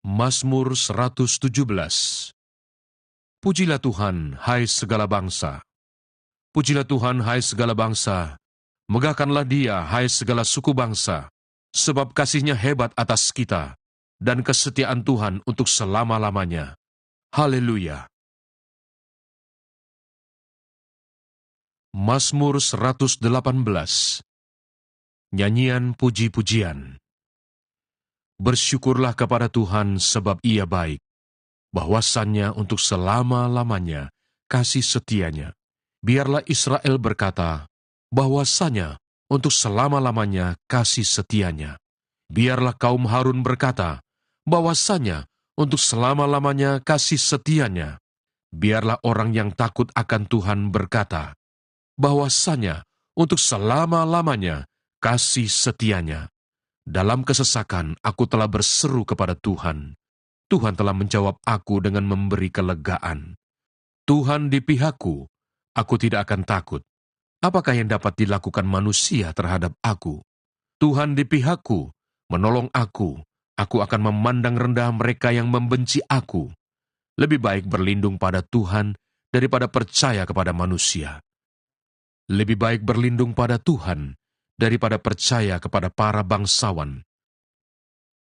Mazmur 117. Pujilah Tuhan, hai segala bangsa. Pujilah Tuhan, hai segala bangsa. Megahkanlah Dia, hai segala suku bangsa, sebab kasih-Nya hebat atas kita, dan kesetiaan Tuhan untuk selama-lamanya. Haleluya. Mazmur 118. Nyanyian puji-pujian. Bersyukurlah kepada Tuhan sebab Ia baik, bahwasannya untuk selama-lamanya kasih setia-Nya. Biarlah Israel berkata, bahwasanya untuk selama-lamanya kasih setia-Nya. Biarlah kaum Harun berkata, bahwasanya untuk selama-lamanya kasih setia-Nya. Biarlah orang yang takut akan Tuhan berkata, bahwasanya untuk selama-lamanya kasih setia-Nya. Dalam kesesakan aku telah berseru kepada Tuhan. Tuhan telah menjawab aku dengan memberi kelegaan. Tuhan di pihakku, aku tidak akan takut. Apakah yang dapat dilakukan manusia terhadap aku? Tuhan di pihakku, menolong aku. Aku akan memandang rendah mereka yang membenci aku. Lebih baik berlindung pada Tuhan daripada percaya kepada manusia. Lebih baik berlindung pada Tuhan daripada percaya kepada para bangsawan.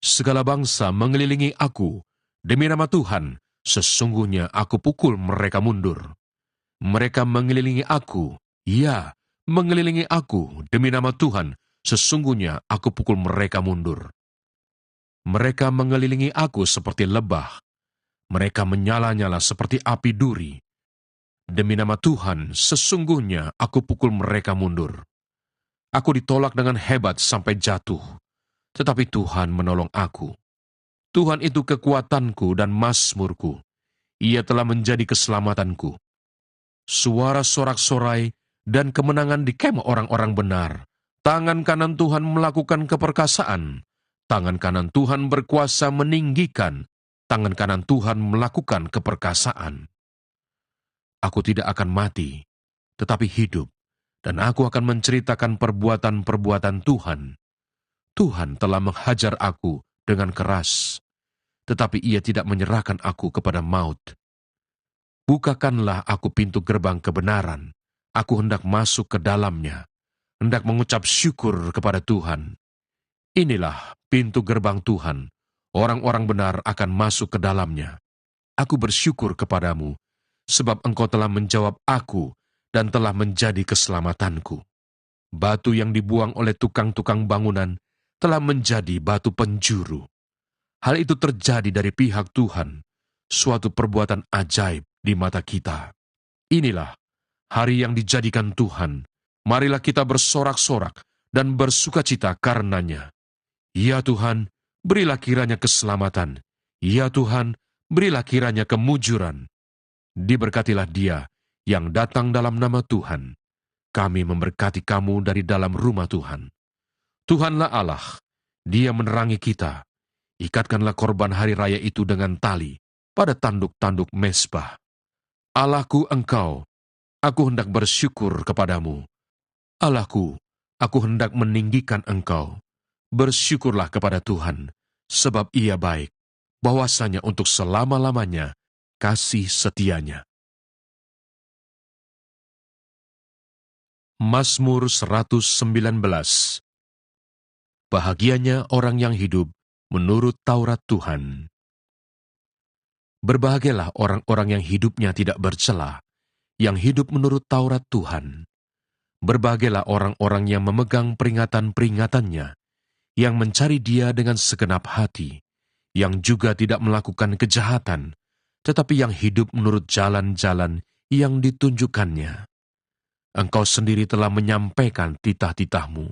Segala bangsa mengelilingi aku. Demi nama Tuhan, sesungguhnya aku pukul mereka mundur. Mereka mengelilingi aku, ya, mengelilingi aku. Demi nama Tuhan, sesungguhnya aku pukul mereka mundur. Mereka mengelilingi aku seperti lebah. Mereka menyala-nyala seperti api duri. Demi nama Tuhan, sesungguhnya aku pukul mereka mundur. Aku ditolak dengan hebat sampai jatuh, tetapi Tuhan menolong aku. Tuhan itu kekuatanku dan mazmurku. Ia telah menjadi keselamatanku. Suara sorak-sorai dan kemenangan di kemah orang-orang benar. Tangan kanan Tuhan melakukan keperkasaan. Tangan kanan Tuhan berkuasa meninggikan. Tangan kanan Tuhan melakukan keperkasaan. Aku tidak akan mati, tetapi hidup, dan aku akan menceritakan perbuatan-perbuatan Tuhan. Tuhan telah menghajar aku dengan keras, tetapi Ia tidak menyerahkan aku kepada maut. Bukakanlah aku pintu gerbang kebenaran. Aku hendak masuk ke dalamnya, hendak mengucap syukur kepada Tuhan. Inilah pintu gerbang Tuhan, orang-orang benar akan masuk ke dalamnya. Aku bersyukur kepadamu, sebab Engkau telah menjawab aku dan telah menjadi keselamatanku. Batu yang dibuang oleh tukang-tukang bangunan telah menjadi batu penjuru. Hal itu terjadi dari pihak Tuhan, suatu perbuatan ajaib di mata kita. Inilah hari yang dijadikan Tuhan. Marilah kita bersorak-sorak dan bersukacita karenanya. Ya Tuhan, berilah kiranya keselamatan. Ya Tuhan, berilah kiranya kemujuran. Diberkatilah Dia yang datang dalam nama Tuhan. Kami memberkati kamu dari dalam rumah Tuhan. Tuhanlah Allah, Dia menerangi kita. Ikatkanlah korban hari raya itu dengan tali pada tanduk-tanduk mezbah. Allahku Engkau, aku hendak bersyukur kepadamu. Allahku, aku hendak meninggikan Engkau. Bersyukurlah kepada Tuhan, sebab Ia baik, bahwasanya untuk selama-lamanya kasih setia-Nya. Mazmur 119. Bahagianya orang yang hidup menurut Taurat Tuhan. Berbahagialah orang-orang yang hidupnya tidak bercela, yang hidup menurut Taurat Tuhan. Berbahagialah orang-orang yang memegang peringatan-peringatannya, yang mencari Dia dengan segenap hati, yang juga tidak melakukan kejahatan, tetapi yang hidup menurut jalan-jalan yang ditunjukkannya. Engkau sendiri telah menyampaikan titah-titah-Mu,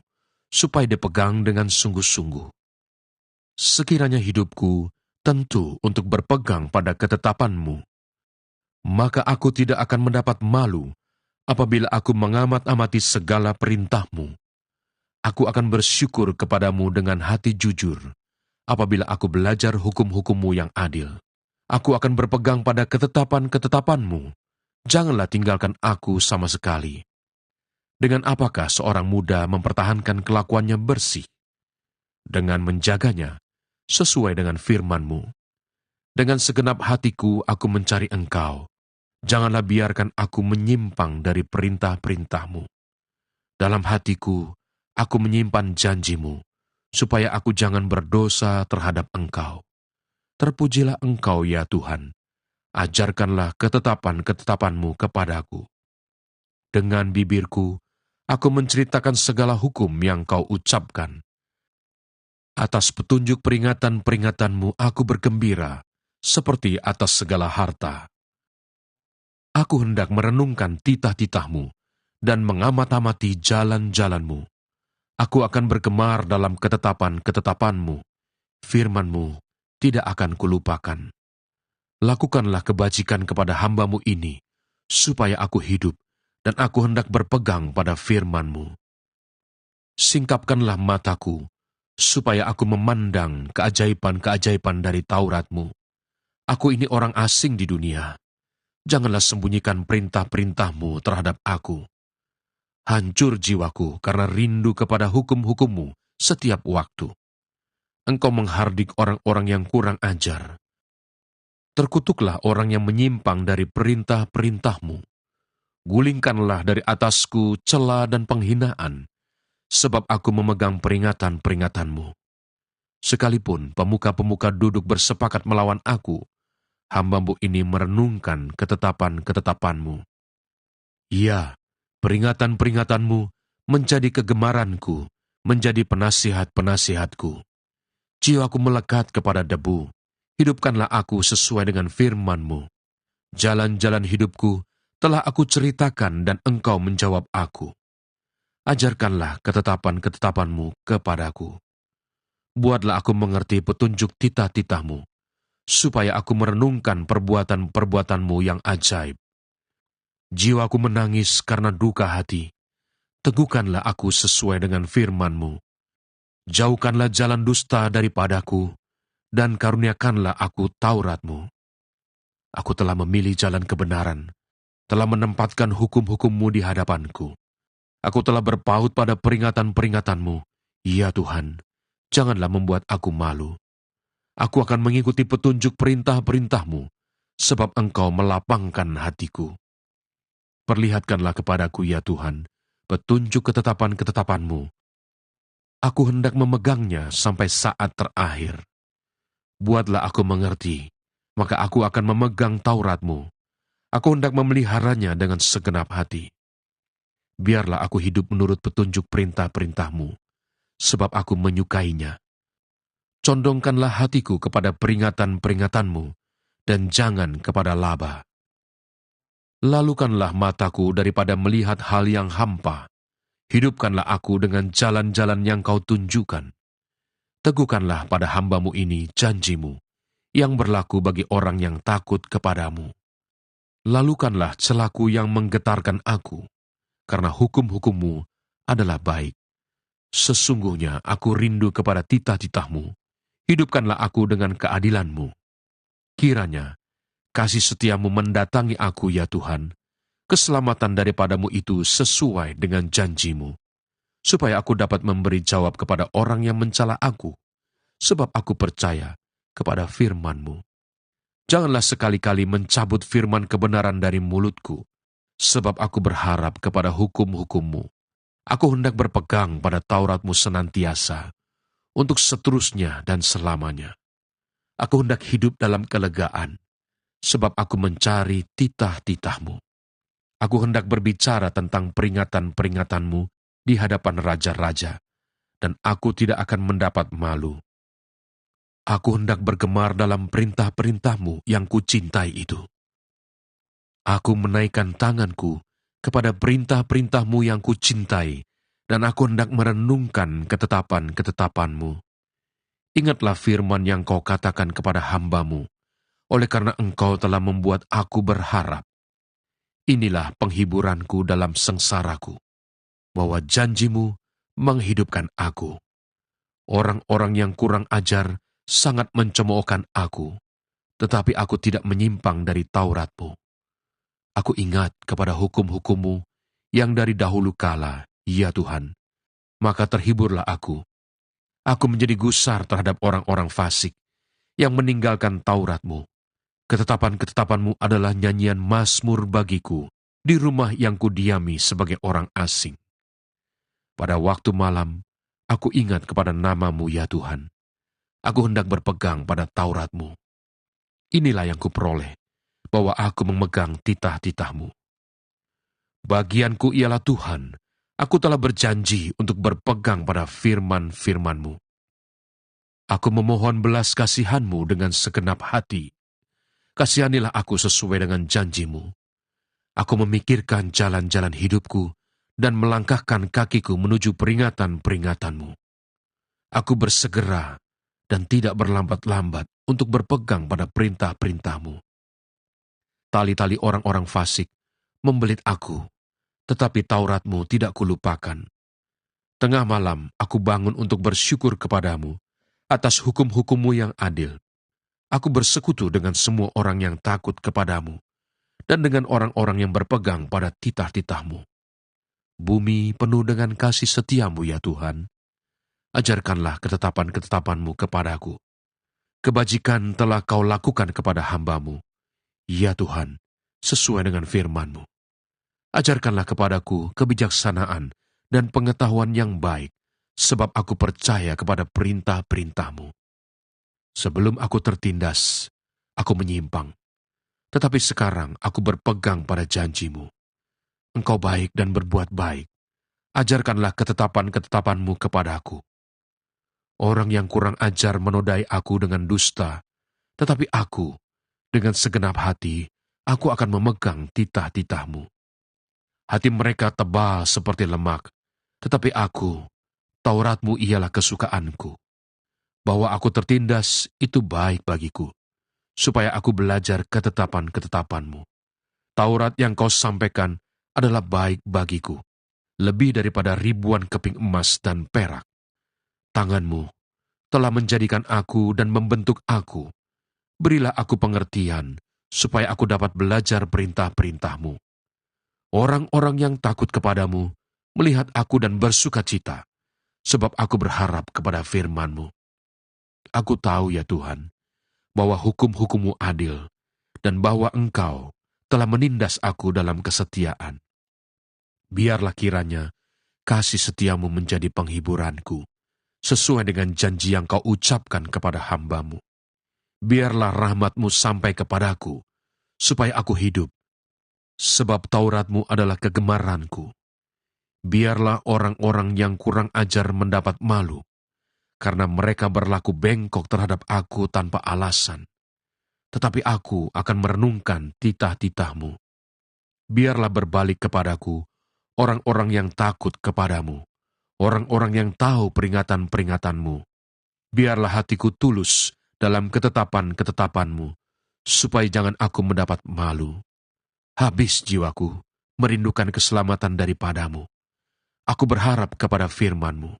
supaya dipegang dengan sungguh-sungguh. Sekiranya hidupku tentu untuk berpegang pada ketetapan-Mu, maka aku tidak akan mendapat malu apabila aku mengamat-amati segala perintah-Mu. Aku akan bersyukur kepadamu dengan hati jujur, apabila aku belajar hukum-hukum-Mu yang adil. Aku akan berpegang pada ketetapan-ketetapan-Mu. Janganlah tinggalkan aku sama sekali. Dengan apakah seorang muda mempertahankan kelakuannya bersih? Dengan menjaganya, sesuai dengan firman-Mu. Dengan segenap hatiku aku mencari Engkau. Janganlah biarkan aku menyimpang dari perintah-perintah-Mu. Dalam hatiku, aku menyimpan janji-Mu, supaya aku jangan berdosa terhadap Engkau. Terpujilah Engkau, ya Tuhan. Ajarkanlah ketetapan-ketetapan-Mu kepadaku. Dengan bibirku, aku menceritakan segala hukum yang Kau ucapkan. Atas petunjuk peringatan-peringatan-Mu aku bergembira, seperti atas segala harta. Aku hendak merenungkan titah-titah-Mu dan mengamat-amati jalan-jalan-Mu. Aku akan bergemar dalam ketetapan-ketetapan-Mu. Firman-Mu tidak akan kulupakan. Lakukanlah kebajikan kepada hamba-Mu ini, supaya aku hidup, dan aku hendak berpegang pada firman-Mu. Singkapkanlah mataku, supaya aku memandang keajaiban-keajaiban dari Taurat-Mu. Aku ini orang asing di dunia. Janganlah sembunyikan perintah-perintah-Mu terhadap aku. Hancur jiwaku karena rindu kepada hukum-hukum-Mu setiap waktu. Engkau menghardik orang-orang yang kurang ajar. Terkutuklah orang yang menyimpang dari perintah-perintah-Mu. Gulingkanlah dari atasku cela dan penghinaan, sebab aku memegang peringatan-peringatan-Mu. Sekalipun pemuka-pemuka duduk bersepakat melawan aku, hamba-Mu ini merenungkan ketetapan-ketetapan-Mu. Ya, peringatan-peringatan-Mu menjadi kegemaranku, menjadi penasihat-penasihatku. Jiwaku melekat kepada debu. Hidupkanlah aku sesuai dengan firman-Mu. Jalan-jalan hidupku telah aku ceritakan dan Engkau menjawab aku. Ajarkanlah ketetapan-ketetapan-Mu kepadaku. Buatlah aku mengerti petunjuk titah-titah-Mu, supaya aku merenungkan perbuatan-perbuatan-Mu yang ajaib. Jiwaku menangis karena duka hati. Teguhkanlah aku sesuai dengan firman-Mu. Jauhkanlah jalan dusta daripadaku, dan karuniakanlah aku Taurat-Mu. Aku telah memilih jalan kebenaran, telah menempatkan hukum-hukum-Mu di hadapanku. Aku telah berpaut pada peringatan-peringatan-Mu. Ya Tuhan, janganlah membuat aku malu. Aku akan mengikuti petunjuk perintah-perintah-Mu, sebab Engkau melapangkan hatiku. Perlihatkanlah kepadaku, ya Tuhan, petunjuk ketetapan-ketetapan-Mu. Aku hendak memegangnya sampai saat terakhir. Buatlah aku mengerti, maka aku akan memegang Taurat-Mu. Aku hendak memeliharanya dengan segenap hati. Biarlah aku hidup menurut petunjuk perintah-perintah-Mu, sebab aku menyukainya. Condongkanlah hatiku kepada peringatan-peringatan-Mu, dan jangan kepada laba. Lalukanlah mataku daripada melihat hal yang hampa. Hidupkanlah aku dengan jalan-jalan yang Kau tunjukkan. Teguhkanlah pada hamba-Mu ini janji-Mu, yang berlaku bagi orang yang takut kepadamu. Lalukanlah celaku yang menggetarkan aku, karena hukum-hukum-Mu adalah baik. Sesungguhnya aku rindu kepada titah-titah-Mu. Hidupkanlah aku dengan keadilan-Mu. Kiranya kasih setia-Mu mendatangi aku, ya Tuhan. Keselamatan daripada-Mu itu sesuai dengan janji-Mu, supaya aku dapat memberi jawab kepada orang yang mencela aku, sebab aku percaya kepada firman-Mu. Janganlah sekali-kali mencabut firman kebenaran dari mulutku, sebab aku berharap kepada hukum-hukum-Mu. Aku hendak berpegang pada Taurat-Mu senantiasa, untuk seterusnya dan selamanya. Aku hendak hidup dalam kelegaan, sebab aku mencari titah-titah-Mu. Aku hendak berbicara tentang peringatan-peringatan-Mu di hadapan raja-raja, dan aku tidak akan mendapat malu. Aku hendak bergemar dalam perintah-perintah-Mu yang kucintai itu. Aku menaikkan tanganku kepada perintah-perintah-Mu yang kucintai, dan aku hendak merenungkan ketetapan-ketetapan-Mu. Ingatlah firman yang Kau katakan kepada hamba-Mu, oleh karena Engkau telah membuat aku berharap. Inilah penghiburanku dalam sengsaraku, bahwa janji-Mu menghidupkan aku. Orang-orang yang kurang ajar sangat mencemoohkan aku, tetapi aku tidak menyimpang dari Taurat-Mu. Aku ingat kepada hukum-hukum-Mu yang dari dahulu kala, ya Tuhan, maka terhiburlah aku. Aku menjadi gusar terhadap orang-orang fasik, yang meninggalkan Taurat-Mu. Ketetapan-ketetapan-Mu adalah nyanyian mazmur bagiku di rumah yang kudiami sebagai orang asing. Pada waktu malam, aku ingat kepada nama-Mu ya Tuhan. Aku hendak berpegang pada Taurat-Mu. Inilah yang kuperoleh, bahwa aku memegang titah-titah-Mu. Bagianku ialah Tuhan, aku telah berjanji untuk berpegang pada firman-firman-Mu. Aku memohon belas kasihan-Mu dengan segenap hati. Kasihanilah aku sesuai dengan janji-Mu. Aku memikirkan jalan-jalan hidupku dan melangkahkan kakiku menuju peringatan-peringatan-Mu. Aku bersegera dan tidak berlambat-lambat untuk berpegang pada perintah-perintah-Mu. Tali-tali orang-orang fasik membelit aku, tetapi Taurat-Mu tidak kulupakan. Tengah malam aku bangun untuk bersyukur kepadamu atas hukum-hukum-Mu yang adil. Aku bersekutu dengan semua orang yang takut kepadamu dan dengan orang-orang yang berpegang pada titah-titah-Mu. Bumi penuh dengan kasih setia-Mu ya Tuhan. Ajarkanlah ketetapan-ketetapan-Mu kepadaku. Kebajikan telah Kau lakukan kepada hamba-Mu, ya Tuhan, sesuai dengan firman-Mu. Ajarkanlah kepadaku kebijaksanaan dan pengetahuan yang baik, sebab aku percaya kepada perintah-perintah-Mu. Sebelum aku tertindas, aku menyimpang. Tetapi sekarang aku berpegang pada janji-Mu. Engkau baik dan berbuat baik. Ajarkanlah ketetapan-ketetapan-Mu kepadaku. Orang yang kurang ajar menodai aku dengan dusta, tetapi aku, dengan segenap hati, aku akan memegang titah-titah-Mu. Hati mereka tebal seperti lemak, tetapi aku, Taurat-Mu ialah kesukaanku. Bahwa aku tertindas itu baik bagiku, supaya aku belajar ketetapan-ketetapan-Mu. Taurat yang Kau sampaikan adalah baik bagiku, lebih daripada ribuan keping emas dan perak. Tangan-Mu telah menjadikan aku dan membentuk aku. Berilah aku pengertian, supaya aku dapat belajar perintah-perintah-Mu. Orang-orang yang takut kepadamu melihat aku dan bersuka cita, sebab aku berharap kepada firman-Mu. Aku tahu ya Tuhan, bahwa hukum-hukum-Mu adil, dan bahwa Engkau telah menindas aku dalam kesetiaan. Biarlah kiranya kasih setia-Mu menjadi penghiburanku, sesuai dengan janji yang Kau ucapkan kepada hamba-Mu. Biarlah rahmat-Mu sampai kepadaku, supaya aku hidup, sebab Taurat-Mu adalah kegemaranku. Biarlah orang-orang yang kurang ajar mendapat malu, karena mereka berlaku bengkok terhadap aku tanpa alasan. Tetapi aku akan merenungkan titah-titah-Mu. Biarlah berbalik kepadaku orang-orang yang takut kepadamu, orang-orang yang tahu peringatan-peringatan-Mu. Biarlah hatiku tulus dalam ketetapan-ketetapan-Mu, supaya jangan aku mendapat malu. Habis jiwaku merindukan keselamatan daripadamu. Aku berharap kepada firman-Mu.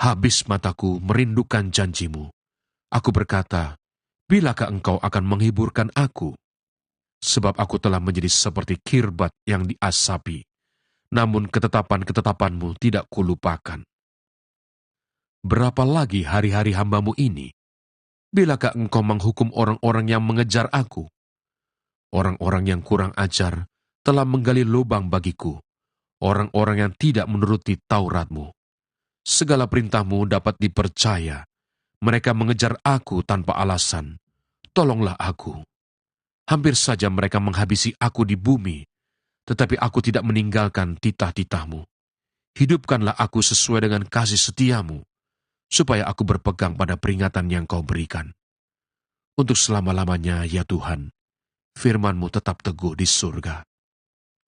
Habis mataku merindukan janji-Mu. Aku berkata, bilakah Engkau akan menghiburkan aku? Sebab aku telah menjadi seperti kirbat yang diasapi, namun ketetapan-ketetapan-Mu tidak kulupakan. Berapa lagi hari-hari hamba-Mu ini? Bilakah Engkau menghukum orang-orang yang mengejar aku? Orang-orang yang kurang ajar telah menggali lubang bagiku, orang-orang yang tidak menuruti Taurat-Mu. Segala perintah-Mu dapat dipercaya. Mereka mengejar aku tanpa alasan. Tolonglah aku. Hampir saja mereka menghabisi aku di bumi, tetapi aku tidak meninggalkan titah-titah-Mu. Hidupkanlah aku sesuai dengan kasih setia-Mu, supaya aku berpegang pada peringatan yang Kau berikan. Untuk selama-lamanya, ya Tuhan, firman-Mu tetap teguh di surga.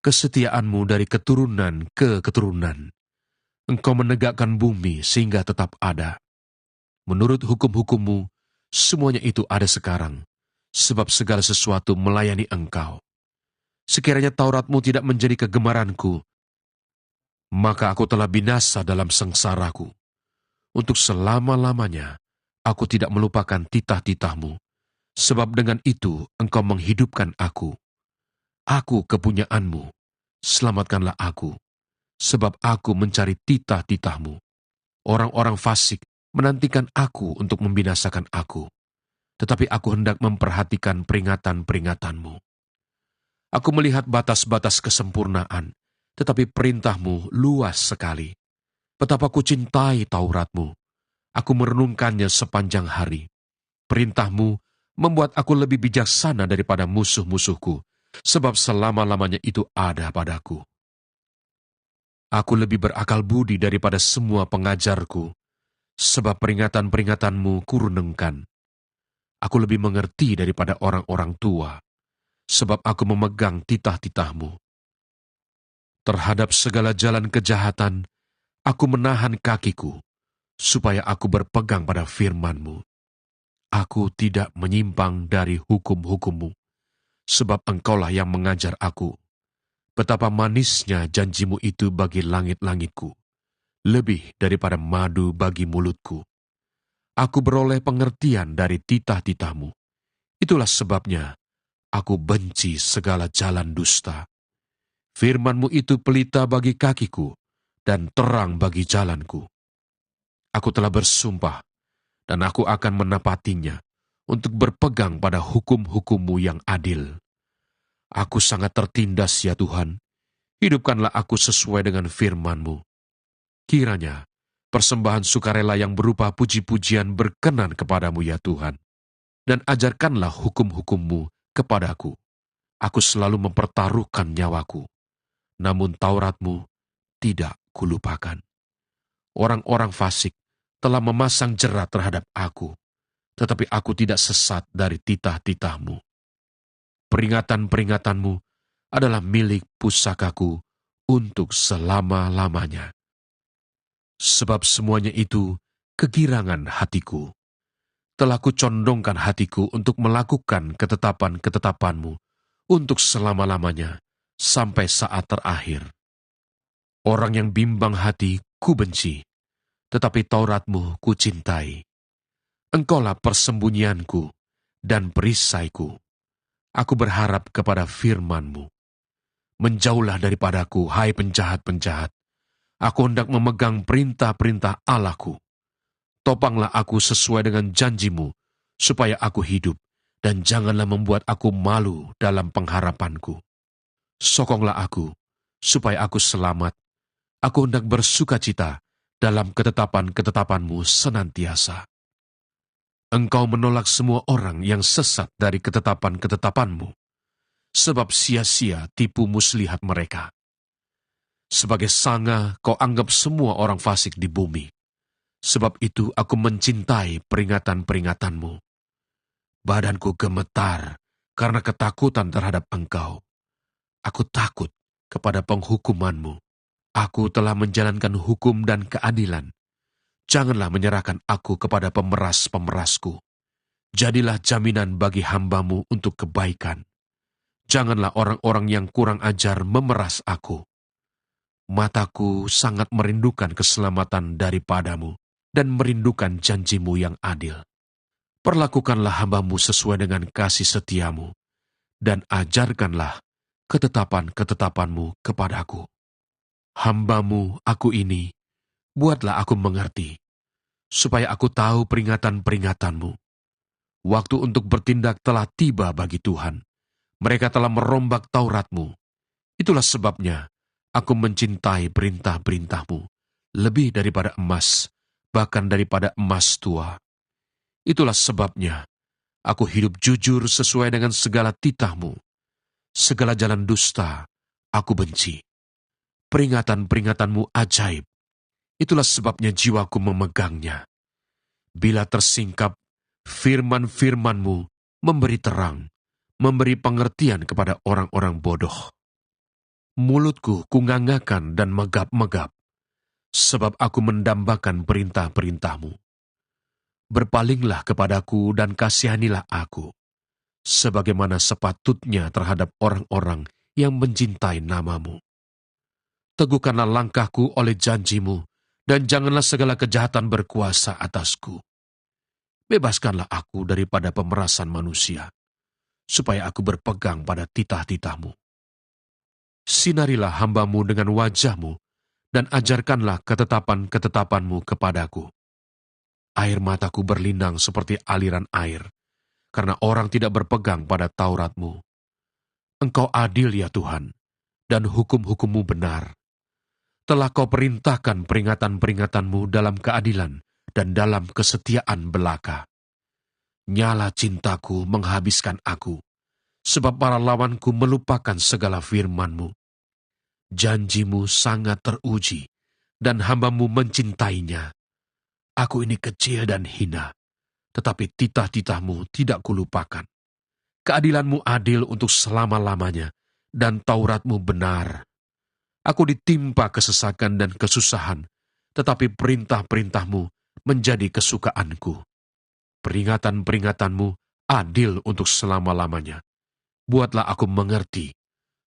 Kesetiaan-Mu dari keturunan ke keturunan. Engkau menegakkan bumi sehingga tetap ada. Menurut hukum-hukum-Mu, semuanya itu ada sekarang, sebab segala sesuatu melayani Engkau. Sekiranya Taurat-Mu tidak menjadi kegemaranku, maka aku telah binasa dalam sengsaraku. Untuk selama-lamanya, aku tidak melupakan titah-titah-Mu, sebab dengan itu Engkau menghidupkan aku. Aku kepunyaan-Mu, selamatkanlah aku, sebab aku mencari titah-titah-Mu. Orang-orang fasik menantikan aku untuk membinasakan aku, tetapi aku hendak memperhatikan peringatan-peringatanmu. Aku melihat batas-batas kesempurnaan, tetapi perintahmu luas sekali. Betapa ku cintai Tauratmu. Aku merenungkannya sepanjang hari. Perintahmu membuat aku lebih bijaksana daripada musuh-musuhku, sebab selama-lamanya itu ada padaku. Aku lebih berakal budi daripada semua pengajarku, sebab peringatan-peringatanmu kurenungkan. Aku lebih mengerti daripada orang-orang tua, sebab aku memegang titah-titahmu. Terhadap segala jalan kejahatan, aku menahan kakiku, supaya aku berpegang pada firman-Mu. Aku tidak menyimpang dari hukum-hukum-Mu, sebab Engkaulah yang mengajar aku. Betapa manisnya janjimu itu bagi langit-langitku, lebih daripada madu bagi mulutku. Aku beroleh pengertian dari titah-titahmu. Itulah sebabnya aku benci segala jalan dusta. Firman-Mu itu pelita bagi kakiku dan terang bagi jalanku. Aku telah bersumpah, dan aku akan menepatinya untuk berpegang pada hukum-hukum-Mu yang adil. Aku sangat tertindas, ya Tuhan. Hidupkanlah aku sesuai dengan firman-Mu. Kiranya persembahan sukarela yang berupa puji-pujian berkenan kepadamu, ya Tuhan. Dan ajarkanlah hukum-hukum-Mu kepadaku. Aku selalu mempertaruhkan nyawaku. Namun Taurat-Mu tidak kulupakan. Orang-orang fasik telah memasang jerat terhadap aku, tetapi aku tidak sesat dari titah-titah-Mu. Peringatan-peringatan-Mu adalah milik pusakaku untuk selama-lamanya. Sebab semuanya itu kegirangan hatiku. Telah kucondongkan hatiku untuk melakukan ketetapan-ketetapan-Mu untuk selama-lamanya sampai saat terakhir. Orang yang bimbang hati ku benci, tetapi Taurat-Mu ku cintai. Engkaulah persembunyianku dan perisaiku. Aku berharap kepada firman-Mu. Menjauhlah daripadaku, hai penjahat-penjahat. Aku hendak memegang perintah-perintah Allahku. Topanglah aku sesuai dengan janji-Mu, supaya aku hidup, dan janganlah membuat aku malu dalam pengharapanku. Sokonglah aku, supaya aku selamat. Aku hendak bersukacita dalam ketetapan-ketetapan-Mu senantiasa. Engkau menolak semua orang yang sesat dari ketetapan-ketetapan-Mu, sebab sia-sia tipu muslihat mereka. Sebagai sanga kau anggap semua orang fasik di bumi. Sebab itu aku mencintai peringatan-peringatan-Mu. Badanku gemetar karena ketakutan terhadap Engkau. Aku takut kepada penghukuman-Mu. Aku telah menjalankan hukum dan keadilan. Janganlah menyerahkan aku kepada pemeras-pemerasku. Jadilah jaminan bagi hamba-Mu untuk kebaikan. Janganlah orang-orang yang kurang ajar memeras aku. Mataku sangat merindukan keselamatan daripada-Mu dan merindukan janji-Mu yang adil. Perlakukanlah hamba-Mu sesuai dengan kasih setia-Mu dan ajarkanlah ketetapan-ketetapan-Mu kepadaku. Hamba-Mu aku ini, buatlah aku mengerti, supaya aku tahu peringatan-peringatan-Mu. Waktu untuk bertindak telah tiba bagi Tuhan. Mereka telah merombak Taurat-Mu. Itulah sebabnya aku mencintai perintah-perintah-Mu lebih daripada emas, bahkan daripada emas tua. Itulah sebabnya aku hidup jujur sesuai dengan segala titah-Mu. Segala jalan dusta aku benci. Peringatan-peringatan-Mu ajaib. Itulah sebabnya jiwaku memegangnya. Bila tersingkap, firman-firman-Mu memberi terang, memberi pengertian kepada orang-orang bodoh. Mulutku kunganggakan dan megap-megap, sebab aku mendambakan perintah-perintah-Mu. Berpalinglah kepadaku dan kasihanilah aku, sebagaimana sepatutnya terhadap orang-orang yang mencintai nama-Mu. Teguhkanlah langkahku oleh janji-Mu, dan janganlah segala kejahatan berkuasa atasku. Bebaskanlah aku daripada pemerasan manusia, supaya aku berpegang pada titah-titah-Mu. Sinarilah hamba-Mu dengan wajah-Mu, dan ajarkanlah ketetapan-ketetapan-Mu kepadaku. Air mataku berlinang seperti aliran air, karena orang tidak berpegang pada Taurat-Mu. Engkau adil ya Tuhan, dan hukum-hukum-Mu benar. Telah Kau perintahkan peringatan-peringatan-Mu dalam keadilan dan dalam kesetiaan belaka. Nyala cintaku menghabiskan aku, sebab para lawanku melupakan segala firman-Mu. Janji-Mu sangat teruji, dan hamba-Mu mencintainya. Aku ini kecil dan hina, tetapi titah-titah-Mu tidak kulupakan. Keadilan-Mu adil untuk selama-lamanya, dan Taurat-Mu benar. Aku ditimpa kesesakan dan kesusahan, tetapi perintah-perintah-Mu menjadi kesukaanku. Peringatan-peringatan-Mu adil untuk selama-lamanya. Buatlah aku mengerti,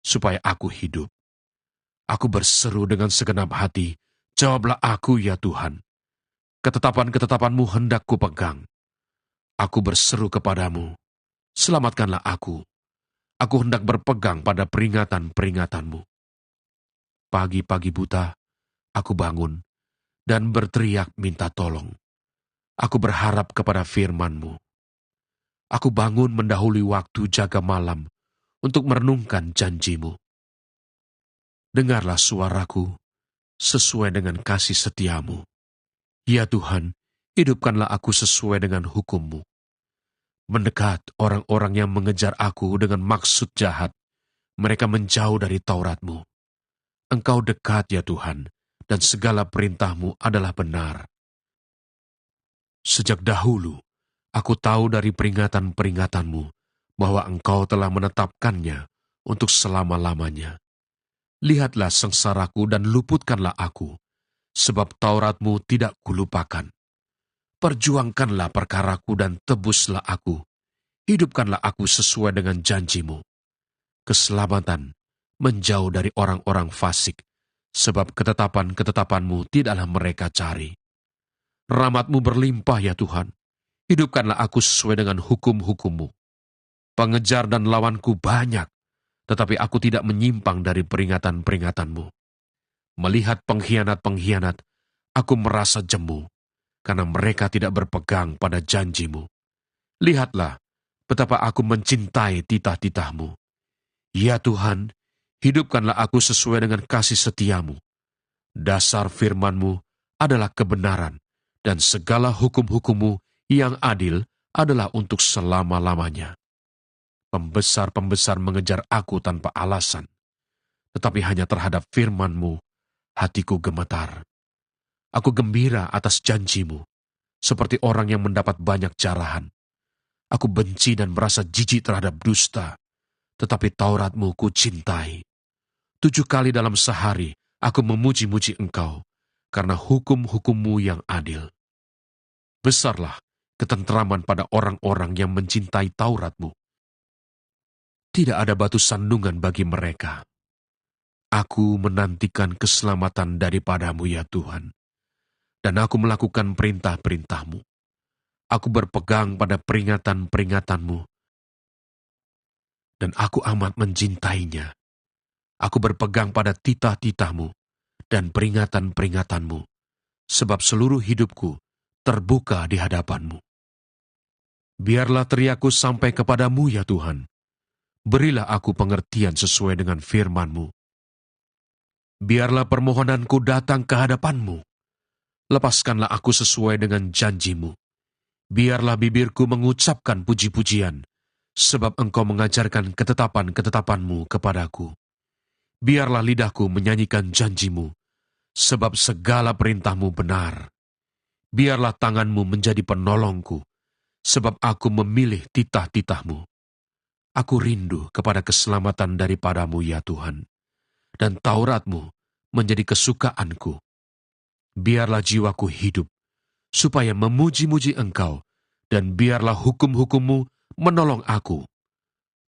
supaya aku hidup. Aku berseru dengan segenap hati, jawablah aku ya Tuhan. Ketetapan-ketetapan-Mu hendak kupegang. Aku berseru kepadamu, selamatkanlah aku. Aku hendak berpegang pada peringatan-peringatan-Mu. Pagi-pagi buta, aku bangun dan berteriak minta tolong. Aku berharap kepada firman-Mu. Aku bangun mendahului waktu jaga malam untuk merenungkan janji-Mu. Dengarlah suaraku sesuai dengan kasih setia-Mu. Ya Tuhan, hidupkanlah aku sesuai dengan hukum-Mu. Mendekat orang-orang yang mengejar aku dengan maksud jahat. Mereka menjauh dari Taurat-Mu. Engkau dekat ya Tuhan, dan segala perintah-Mu adalah benar. Sejak dahulu, aku tahu dari peringatan-peringatan-Mu bahwa Engkau telah menetapkannya untuk selama-lamanya. Lihatlah sengsaraku dan luputkanlah aku, sebab Taurat-Mu tidak kulupakan. Perjuangkanlah perkaraku dan tebuslah aku. Hidupkanlah aku sesuai dengan janji-Mu. Keselamatan menjauh dari orang-orang fasik, sebab ketetapan-ketetapan-Mu tidaklah mereka cari. Rahmat-Mu berlimpah ya Tuhan. Hidupkanlah aku sesuai dengan hukum-hukum-Mu. Pengejar dan lawanku banyak, tetapi aku tidak menyimpang dari peringatan-peringatan-Mu. Melihat pengkhianat-pengkhianat, aku merasa jemu, karena mereka tidak berpegang pada janji-Mu. Lihatlah, betapa aku mencintai titah-titah-Mu. Ya Tuhan, hidupkanlah aku sesuai dengan kasih setia-Mu. Dasar firman-Mu adalah kebenaran, dan segala hukum-hukum-Mu yang adil adalah untuk selama-lamanya. Pembesar-pembesar mengejar aku tanpa alasan, tetapi hanya terhadap firman-Mu, hatiku gemetar. Aku gembira atas janji-Mu, seperti orang yang mendapat banyak jarahan. Aku benci dan merasa jijik terhadap dusta, tetapi Taurat-Mu ku cintai. 7 kali dalam sehari aku memuji-muji Engkau, karena hukum-hukum-Mu yang adil. Besarlah ketentraman pada orang-orang yang mencintai Taurat-Mu. Tidak ada batu sandungan bagi mereka. Aku menantikan keselamatan daripada-Mu ya Tuhan, dan aku melakukan perintah-perintah-Mu. Aku berpegang pada peringatan-peringatan-Mu, dan aku amat mencintainya. Aku berpegang pada titah-titah-Mu dan peringatan-peringatan-Mu, sebab seluruh hidupku terbuka di hadapan-Mu. Biarlah teriakku sampai kepadamu ya Tuhan. Berilah aku pengertian sesuai dengan firman-Mu. Biarlah permohonanku datang ke hadapan-Mu. Lepaskanlah aku sesuai dengan janji-Mu. Biarlah bibirku mengucapkan puji-pujian, sebab Engkau mengajarkan ketetapan-ketetapan-Mu kepadaku. Biarlah lidahku menyanyikan janji-Mu, sebab segala perintah-Mu benar. Biarlah tangan-Mu menjadi penolongku, sebab aku memilih titah-titah-Mu. Aku rindu kepada keselamatan daripada-Mu ya Tuhan, dan Taurat-Mu menjadi kesukaanku. Biarlah jiwaku hidup, supaya memuji-muji Engkau, dan biarlah hukum-hukum-Mu menolong aku.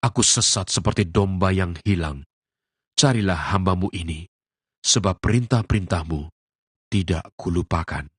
Aku sesat seperti domba yang hilang. Carilah hamba-Mu ini, sebab perintah-perintah-Mu tidak kulupakan.